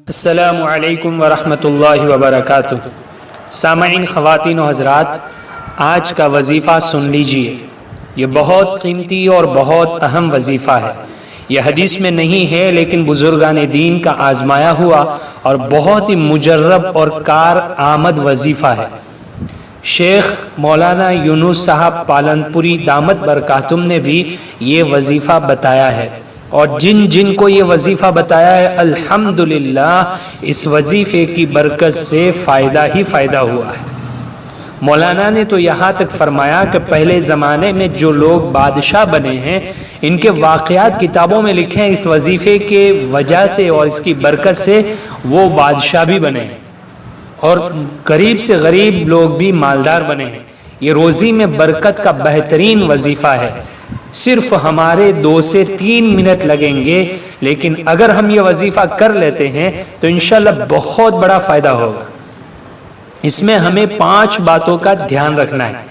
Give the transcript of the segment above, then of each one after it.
السلام علیکم ورحمۃ اللہ وبرکاتہ۔ سامعین، خواتین و حضرات، آج کا وظیفہ سن لیجئے۔ یہ بہت قیمتی اور بہت اہم وظیفہ ہے۔ یہ حدیث میں نہیں ہے لیکن بزرگان دین کا آزمایا ہوا اور بہت ہی مجرب اور کارآمد وظیفہ ہے۔ شیخ مولانا یونس صاحب پالنپوری دامت برکاتہم نے بھی یہ وظیفہ بتایا ہے، اور جن جن کو یہ وظیفہ بتایا ہے الحمدللہ اس وظیفے کی برکت سے فائدہ ہی فائدہ ہوا ہے۔ مولانا نے تو یہاں تک فرمایا کہ پہلے زمانے میں جو لوگ بادشاہ بنے ہیں ان کے واقعات کتابوں میں لکھے ہیں، اس وظیفے کے وجہ سے اور اس کی برکت سے وہ بادشاہ بھی بنے ہیں اور غریب سے غریب لوگ بھی مالدار بنے ہیں۔ یہ روزی میں برکت کا بہترین وظیفہ ہے۔ صرف ہمارے 2 سے 3 منٹ لگیں گے، لیکن اگر ہم یہ وظیفہ کر لیتے ہیں تو انشاءاللہ بہت بڑا فائدہ ہوگا۔ اس میں ہمیں 5 باتوں کا دھیان رکھنا ہے۔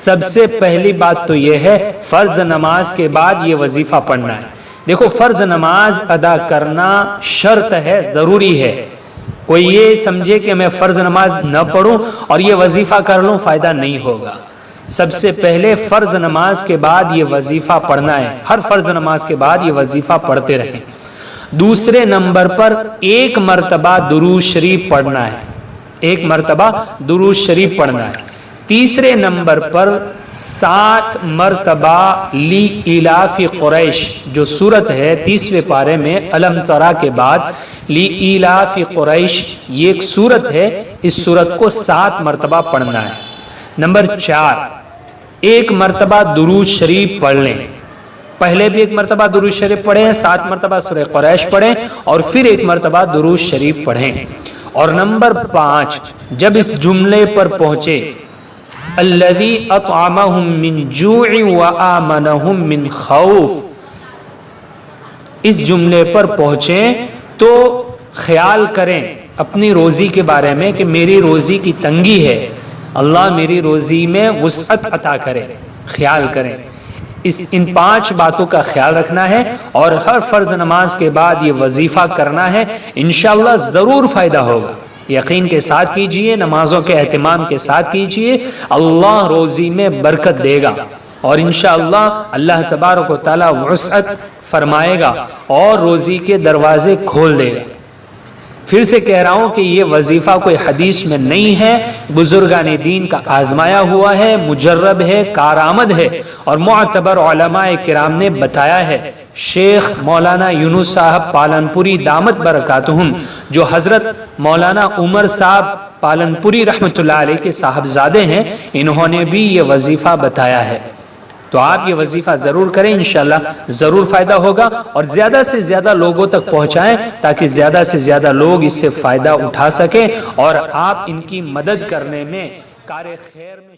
سب سے پہلی بات تو یہ ہے، فرض نماز کے بعد یہ وظیفہ پڑھنا ہے۔ دیکھو، فرض نماز ادا کرنا شرط ہے، ضروری ہے۔ کوئی یہ سمجھے کہ میں فرض نماز نہ پڑھوں اور یہ وظیفہ کر لوں، فائدہ نہیں ہوگا۔ سب سے پہلے فرض نماز کے بعد یہ وظیفہ پڑھنا ہے۔ ہر فرض نماز کے بعد یہ وظیفہ پڑھتے رہیں۔ دوسرے نمبر پر 1 مرتبہ درود شریف پڑھنا ہے۔ 1 مرتبہ درود شریف پڑھنا ہے۔ تیسرے نمبر پر 7 مرتبہ لی ایلاف قریش، جو سورت ہے 30ویں پارے میں الم ترا کے بعد لی ایلاف قریش، یہ ایک سورت ہے، اس سورت کو 7 مرتبہ پڑھنا ہے۔ نمبر 4، 1 مرتبہ درود شریف پڑھ لیں۔ پہلے بھی 1 مرتبہ درود شریف پڑھیں، 7 مرتبہ سورہ قریش پڑھیں اور پھر 1 مرتبہ درود شریف پڑھیں۔ اور نمبر 5، جب اس جملے پر پہنچے الذی اطعمہم من جوع وآمنہم من خوف، اس جملے پر پہنچیں تو خیال کریں اپنی روزی کے بارے میں کہ میری روزی کی تنگی ہے، اللہ میری روزی میں وسعت عطا کرے۔ خیال کریں، ان 5 باتوں کا خیال رکھنا ہے اور ہر فرض نماز کے بعد یہ وظیفہ کرنا ہے۔ انشاءاللہ ضرور فائدہ ہوگا۔ یقین کے ساتھ کیجئے، نمازوں کے اہتمام کے ساتھ کیجئے، اللہ روزی میں برکت دے گا اور انشاءاللہ اللہ تبارک و تعالی وسعت فرمائے گا اور روزی کے دروازے کھول دے گا۔ پھر سے کہہ رہا ہوں کہ یہ وظیفہ کوئی حدیث میں نہیں ہے، بزرگان دین کا آزمایا ہوا ہے، مجرب ہے، کارآمد ہے اور معتبر علماء کرام نے بتایا ہے۔ شیخ مولانا یونس صاحب پالنپوری دامت برکاتہم، جو حضرت مولانا عمر صاحب پالنپوری رحمۃ اللہ علیہ کے صاحبزادے ہیں، انہوں نے بھی یہ وظیفہ بتایا ہے۔ تو آپ یہ وظیفہ ضرور کریں، انشاءاللہ ضرور فائدہ ہوگا، اور زیادہ سے زیادہ لوگوں تک پہنچائیں تاکہ زیادہ سے زیادہ لوگ اس سے فائدہ اٹھا سکیں اور آپ ان کی مدد کرنے میں کار خیر میں